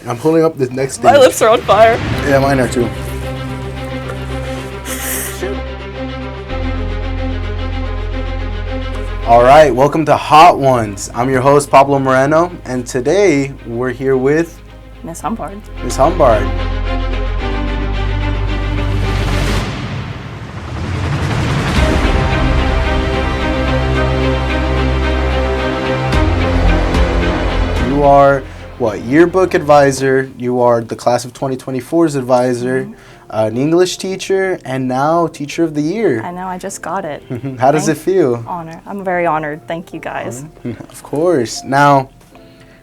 I'm pulling up the next thing. My lips are on fire. Yeah, mine are too. All right, welcome to Hot Ones. I'm your host, Pablo Moreno, and today we're here with Miss Humbard. Miss Humbard. You are what? Yearbook advisor. You are the class of 2024's advisor, an English teacher, and now teacher of the year. I know, I just got it. How does it feel? Honor. I'm very honored. Thank you guys. Of course. Now,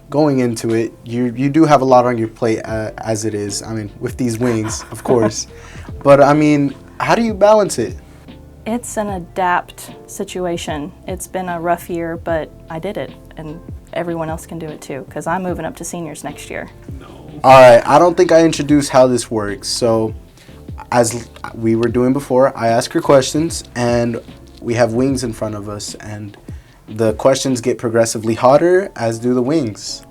going into it, you do have a lot on your plate as it is. I mean, with these wings, of course. But I mean, how do you balance it? It's an adapt situation. It's been a rough year, but I did it, and everyone else can do it too, because I'm moving up to seniors next year. All right, I don't think I introduced how this works. So, as we were doing before, I ask her questions, and we have wings in front of us, and the questions get progressively hotter, as do the wings.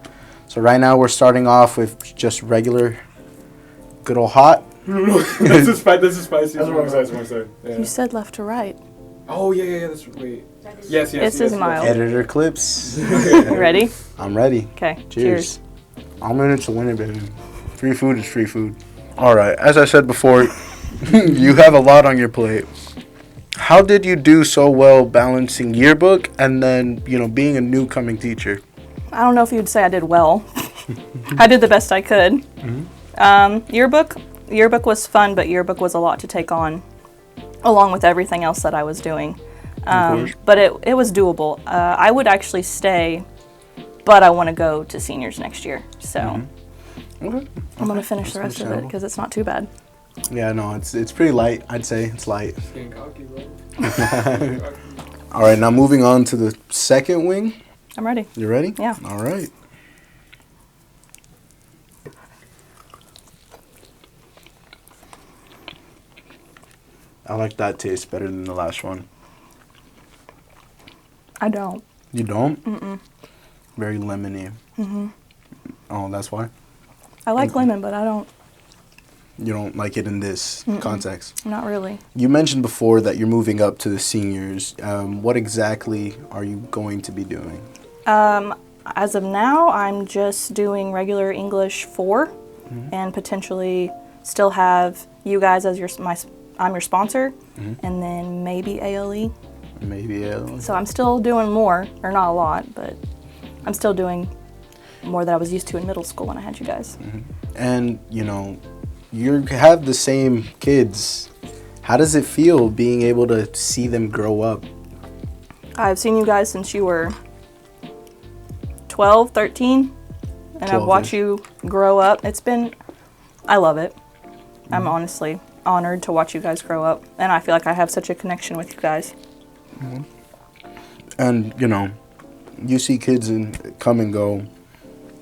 So right now we're starting off with just regular, good old hot. This is spicy. That's the wrong side. Yeah. You said left to right. Oh, yeah. That's wait. Yes. This is mild. Editor clips. You ready? I'm ready. Okay. Cheers. I'm in it to win it, baby. Free food is free food. All right. As I said before, you have a lot on your plate. How did you do so well balancing yearbook and then, being a new coming teacher? I don't know if you'd say I did well. I did the best I could. Mm-hmm. Yearbook was fun, but yearbook was a lot to take on, along with everything else that I was doing. But it was doable. I would actually stay, but I want to go to seniors next year. So I'm going to finish the rest of it because it's not too bad. Yeah, no, it's pretty light. I'd say it's light. It's getting cocky, bro. All right, now moving on to the second wing. I'm ready. You ready? Yeah. All right. I like that taste better than the last one. I don't. You don't? Mm-mm. Very lemony. Mm-hmm. Oh, that's why? I like lemon, but I don't. You don't like it in this context? Not really. You mentioned before that you're moving up to the seniors. What exactly are you going to be doing? As of now, I'm just doing regular English 4 and potentially still have you guys as I'm your sponsor, and then maybe ALE. Maybe ALE. So I'm still doing more, or not a lot, but I'm still doing more than I was used to in middle school when I had you guys. And, you have the same kids. How does it feel being able to see them grow up? I've seen you guys since you were 12, 13, and I've watched you grow up. I love it. I'm honestly honored to watch you guys grow up, and I feel like I have such a connection with you guys. And, you see kids come and go.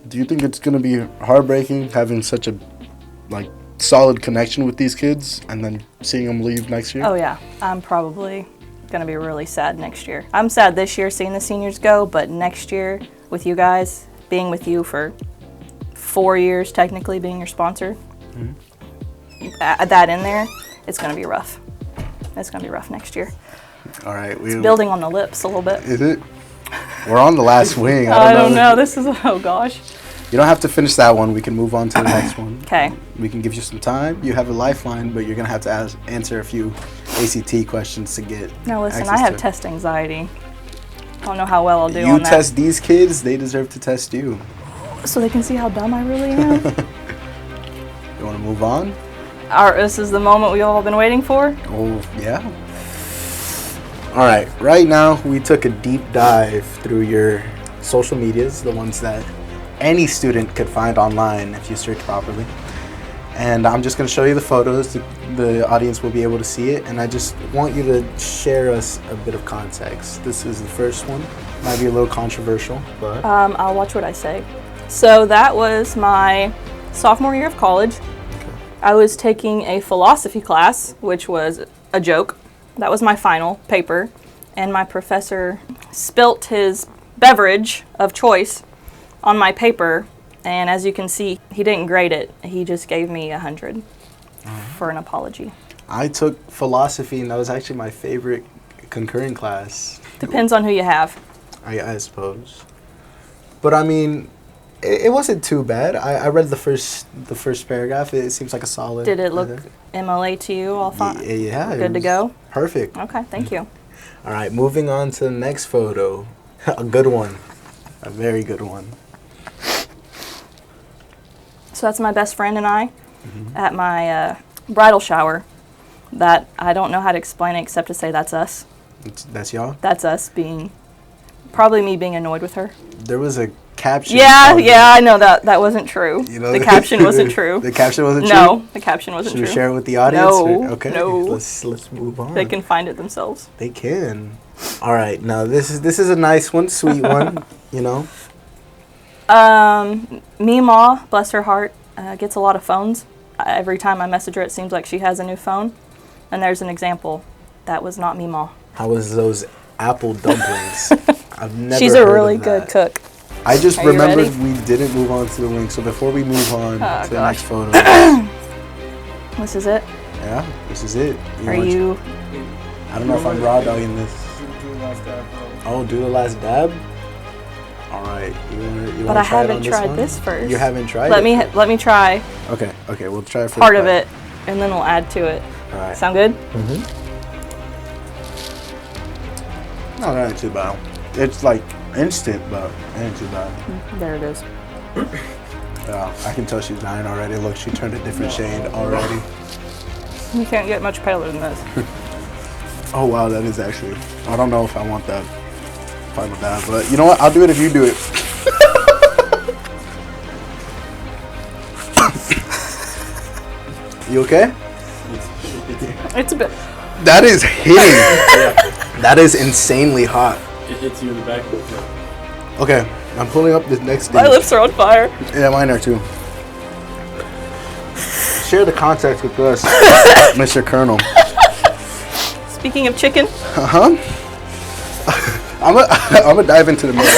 Do you think it's going to be heartbreaking having such a, solid connection with these kids and then seeing them leave next year? Oh, yeah. I'm probably going to be really sad next year. I'm sad this year seeing the seniors go, but next year with you guys, being with you for 4 years, technically being your sponsor, that in there, it's going to be rough. It's going to be rough next year. All right. It's building on the lips a little bit. Is it? We're on the last wing. I don't know. This is, oh gosh. You don't have to finish that one. We can move on to the next one. Okay. We can give you some time. You have a lifeline, but you're going to have to answer a few ACT questions to get Now listen, access I have to test anxiety. I don't know how well I'll do You on that. test these kids, they deserve to test you. So they can see how dumb I really am? You want to move on? This is the moment we've all been waiting for? Oh, yeah. All right now we took a deep dive through your social medias, the ones that any student could find online if you search properly. And I'm just going to show you the photos. The audience will be able to see it. And I just want you to share us a bit of context. This is the first one. Might be a little controversial, but... I'll watch what I say. So that was my sophomore year of college. Okay. I was taking a philosophy class, which was a joke. That was my final paper. And my professor spilt his beverage of choice on my paper, And as you can see, he didn't grade it. He just gave me 100 for an apology. I took philosophy, and that was actually my favorite concurring class. Depends on who you have. I suppose. But I mean, it wasn't too bad. I read the first paragraph. It seems like a solid. Did it look MLA to you all fine? Yeah. Good to go? Perfect. Okay, thank you. All right, moving on to the next photo. A good one. A very good one. So that's my best friend and I at my bridal shower. That I don't know how to explain it except to say that's us. That's y'all? That's us probably me being annoyed with her. There was a caption. Yeah, I know that wasn't true. You know, the caption wasn't true. The caption wasn't true? No, the caption wasn't true. Should we share it with the audience? No. Okay. No. Let's move on. They can find it themselves. They can. All right. Now this is a nice one, sweet one. You know. Meemaw, bless her heart, gets a lot of phones. Every time I message her, it seems like she has a new phone. And there's an example. That was not Meemaw. How was those apple dumplings? I've never She's a heard really of good that. cook. I just Are you remembered ready? we didn't move on to the link. So before we move on to the next photo. This is it. Yeah, this is it. Are you? I don't know if I'm raw dogging this. Oh, do the last dab? All right. You But wanna I try it on haven't tried one? this first. You haven't tried Let it? me try Okay, we'll try it for part of it, and then we'll add to it. All right. Sound good? No, not too bad. It's like instant, but it ain't too bad. There it is. Yeah, I can tell she's dying already. Look, she turned a different shade already. You can't get much paler than this. Oh wow, that is actually. I don't know if I want that final dab, but you know what? I'll do it if you do it. You okay? It's a bit. That is hitting. That is insanely hot. It hits you in the back of the throat. Okay, I'm pulling up this next My thing. lips are on fire. Yeah, mine are too. Share the context with us, Mr. Colonel. Speaking of chicken, I'm gonna dive into the middle.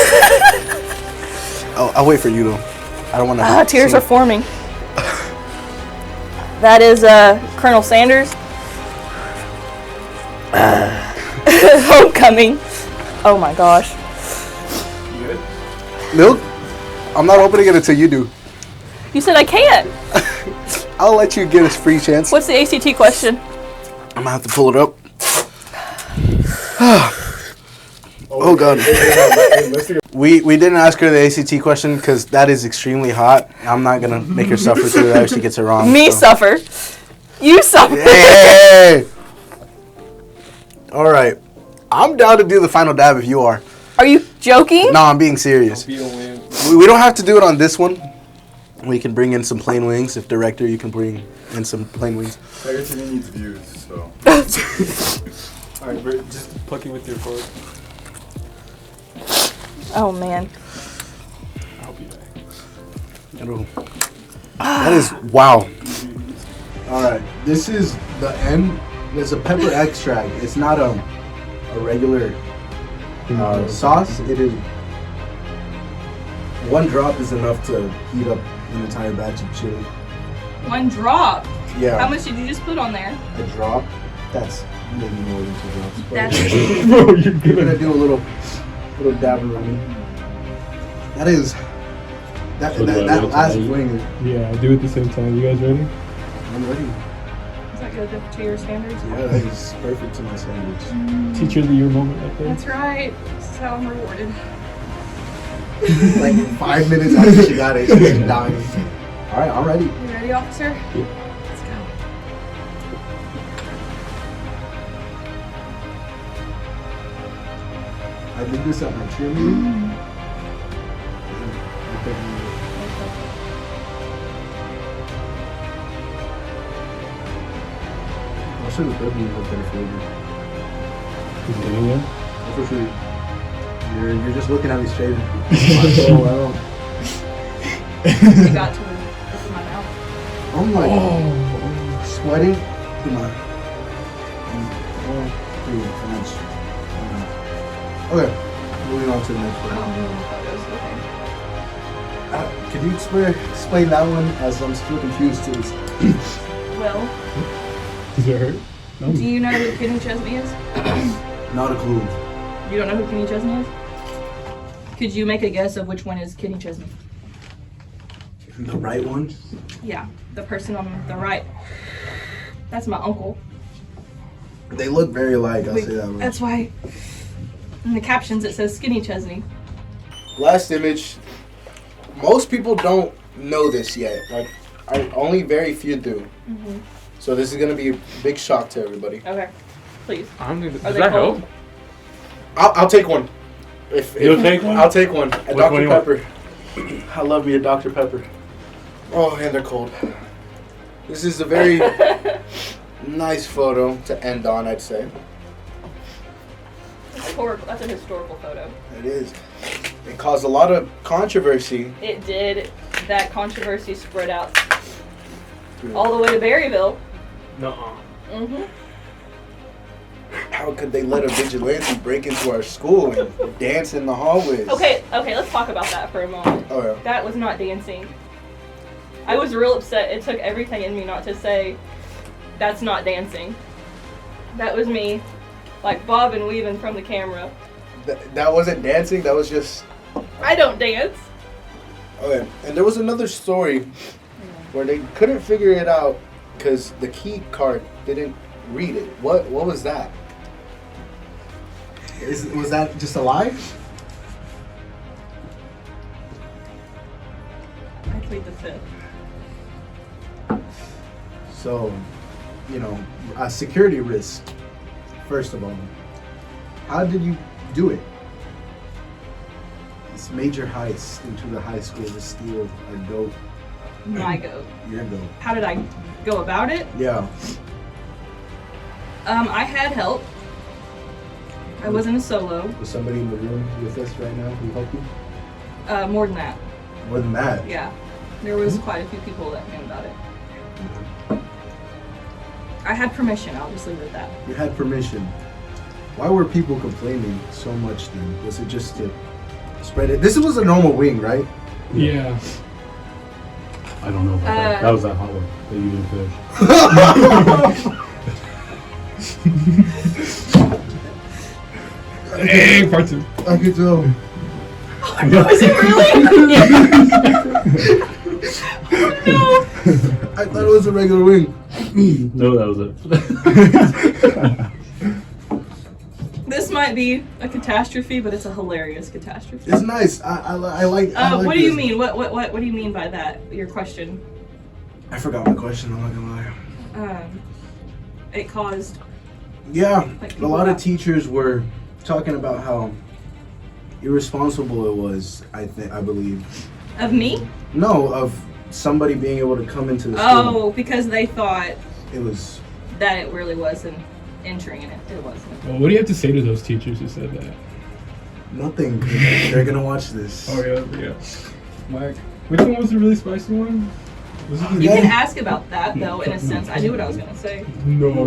I'll wait for you though. I don't want to. tears are forming. That is Colonel Sanders. Homecoming. Oh my gosh. You good? Milk? I'm not opening it until you do. You said I can't. I'll let you get a free chance. What's the ACT question? I'm gonna have to pull it up. Oh god. We didn't ask her the ACT question because that is extremely hot. I'm not gonna make her suffer through that if she gets it wrong. Me suffer. You suffer. Hey! All right. I'm down to do the final dab if you are. Are you joking? No, I'm being serious. We don't have to do it on this one. We can bring in some plain wings. If director, you can bring in some plain wings. Tiger TV needs views, so. Alright, we're just plucking with your fork. Oh man. I'll be back. That is wow. All right, this is the end. There's a pepper extract. It's not a regular sauce. It is one drop is enough to heat up an entire batch of chili. One drop. Yeah. How much did you just put on there? A drop. That's maybe more than 2 drops. but That's Bro, you're We're gonna do a little dab around. That is that last wing. Yeah, do it at the same time. You guys ready? I'm ready. Is that good to your standards? Yeah, that is perfect to my sandwich. Teacher of the year moment right there. That's right. This is how I'm rewarded. Like 5 minutes after she got it, she's dying. All right, I'm ready. You ready, officer? Yeah. Let's go. I did this at my cheerleading. I should have put me with better flavor. Yeah. For sure. You're just looking at me straight. Oh, You got to open my mouth. I'm like sweating. Come on. Okay, moving on to the next one. Could you explain that one, as I'm still confused to this? Well, Does it hurt? No. do you know who Kenny Chesney is? Not a clue. You don't know who Kenny Chesney is? Could you make a guess of which one is Kenny Chesney? The right one? Yeah, the person on the right. That's my uncle. They look very alike, I'll say that much. That's why in the captions it says Skinny Chesney. Last image. Most people don't know this yet. Like, only very few do. Mm-hmm. So this is gonna be a big shock to everybody. Okay, please. Does Are they that cold? help? I'll take one. You'll take one? I'll take one. A Which one Dr. do you want? Pepper. I love me a Dr. Pepper. Oh, and they're cold. This is a very nice photo to end on, I'd say. Historical. That's a historical photo. It is. It caused a lot of controversy. It did. That controversy spread out all the way to Berryville. Nuh-uh. Mm-hmm. How could they let a vigilante break into our school and dance in the hallways? Okay, let's talk about that for a moment. Oh, yeah. That was not dancing. I was real upset. It took everything in me not to say, that's not dancing. That was me, like, bobbing, weaving from the camera. That wasn't dancing, that was just... I don't dance. Okay, and there was another story where they couldn't figure it out because the key card didn't read it. What was that? Was that just a lie? I plead the fifth. So, a security risk, first of all. How did you do it? This major heist into the high school to steal a goat. My goat. Your goat. How did I go about it? Yeah. I had help. I wasn't a solo. Was somebody in the room with us right now who helped you? More than that. More than that? Yeah. There was quite a few people that knew about it. I had permission, I'll just leave it at that. You had permission. Why were people complaining so much then? Was it just to spread it? This was a normal wing, right? Yeah. I don't know about that. That was that hot one that you didn't finish. Hey, part two. I could tell. Was it really? Oh no! I thought it was a regular wing. No, that was it. This might be a catastrophe, but it's a hilarious catastrophe. It's nice. I like. I like what do you this. mean? What do you mean by that? Your question? I forgot my question. I'm not gonna lie. It caused. Yeah, Like a lot of people teachers were talking about how irresponsible it was. I believe. Of me? No, of somebody being able to come into the school. Oh, because they thought It was. that it really wasn't entering in it. It wasn't. Well, what do you have to say to those teachers who said that? Nothing. They're gonna watch this. Oh, yeah. Mike, which one was the really spicy one? Was it You can ask about that, though, in a sense. I knew what I was going to say. No,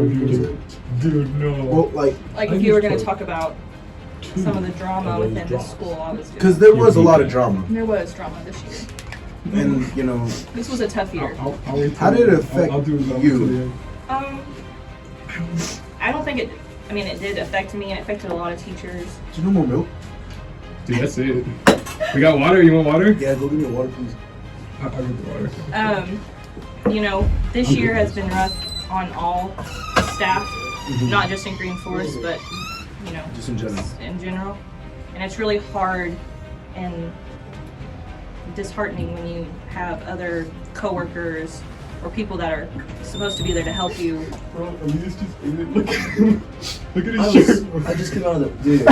dude, no. Well, like If you were going to talk about some of the drama within the school, I was because there was a lot of drama, There was drama this year. and This was a tough year. How did it affect you? I don't think it. I mean, it did affect me, and it affected a lot of teachers. Do you know more milk? Dude, that's it. We got water. You want water? Yeah, go give me a water, please. I'll get the water. This year has been rough on all staff, not just in Green Forest, but Just in general. in general. And it's really hard and disheartening when you have other coworkers or people that are supposed to be there to help you. Bro, Elias just ate it. Look at him. Look at his shirt. I just came out of the. Dude.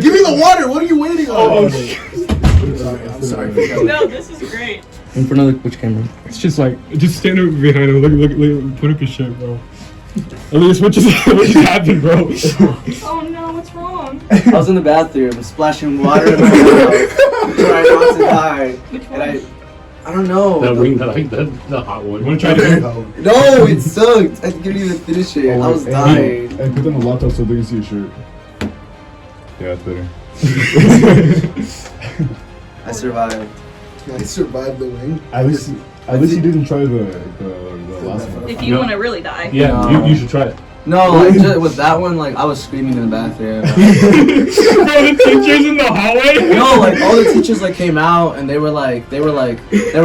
Give me the water. What are you waiting on? Oh, I'm sorry. No, this is great. In front of which camera? It's just like, just stand up behind him. Look, put up his shirt, bro. Elias, what just happened, bro? Oh no, what's wrong? I was in the bathroom splashing water in my mouth, trying not to die. Which one? And I don't know. That wing, the hot one. You want to try it? No, it sucked. I couldn't even finish it. I was dying. And put on the laptop so they can see your shirt. Yeah, that's better. I survived. I survived the wing. At least you didn't try the last one. If you want to really die. Yeah, No. you should try it. No, like with that one, like I was screaming in the bathroom. Bro, the teachers in the hallway. No, like all the teachers like came out and they were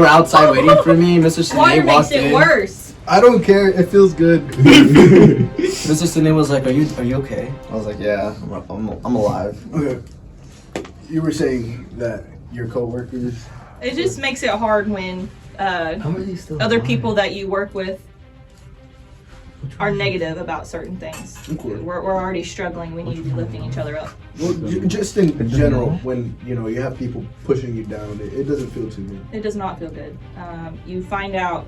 outside waiting for me. Mr. Water Sinead makes walked it in. worse. I don't care. It feels good. Mr. Sinead was like, "Are you okay?" I was like, "Yeah, I'm alive." Okay. You were saying that your coworkers. It just makes it hard when other people that you work with are negative about certain things. Okay. We're already struggling. We need to be lifting each other up. Well, just in general, when you have people pushing you down, it doesn't feel too good. It does not feel good. You find out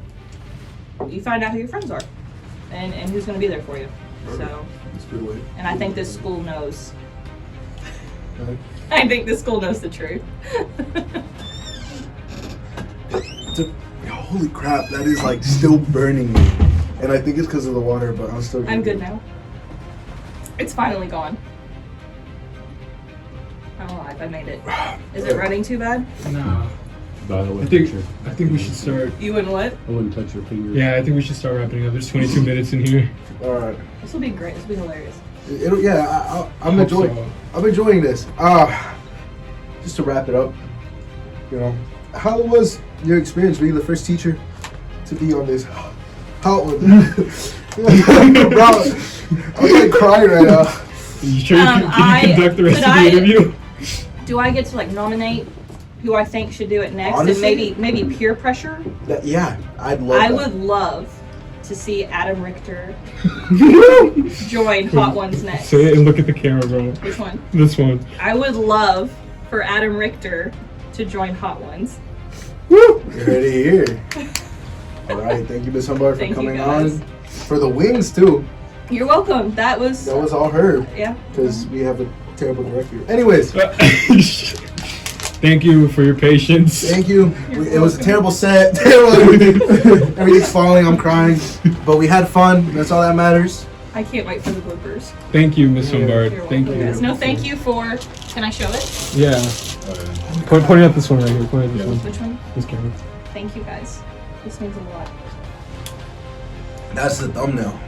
who your friends are, and who's going to be there for you. So, That's a good way. and I think this school knows. Okay. I think this school knows the truth. Holy crap! That is like still burning me, and I think it's because of the water. But I'm still. I'm good now. It's finally gone. I'm alive. I made it. Is it running too bad? Nah. But I I think we should start. You wouldn't what? I wouldn't touch your fingers. Yeah, I think we should start wrapping up. There's 22 minutes in here. All right. This will be great. This will be hilarious. I'm Hope enjoying. so. I'm enjoying this. Just to wrap it up, how was your experience being the first teacher to be on this? How? Bro, I'm like crying right now. You sure you can conduct the rest of the interview? Do I get to like nominate who I think should do it next, Honestly? and maybe peer pressure? Yeah, I'd love. I that. would love to see Adam Richter join Hot Ones next. Say it and look at the camera, bro. Which one? This one. I would love for Adam Richter to join Hot Ones. You heard it here. All right, thank you, Miss Humbard, for Thank you, coming guys. on. For the wings too. You're welcome. That was all her. yeah. Because we have a terrible director. Anyways, Thank you for your patience. thank you. You're It was a welcome. terrible set. Everything's falling. I'm crying. But we had fun. That's all that matters. I can't wait for the bloopers. Thank you, Miss Humbard. You're Thank welcome, you. guys. No, thank you for. Can I show it? Yeah. Pointing at this one right here. Point at this one. Which one? This camera. Thank you, guys. This means a lot. That's the thumbnail.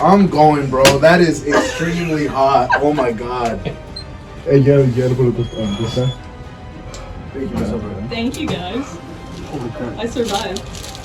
I'm going, bro. That is extremely hot. Oh my god. Hey, you gotta put it this time. Thank you, Miss Humbard. Thank you, guys. Holy crap. I survived.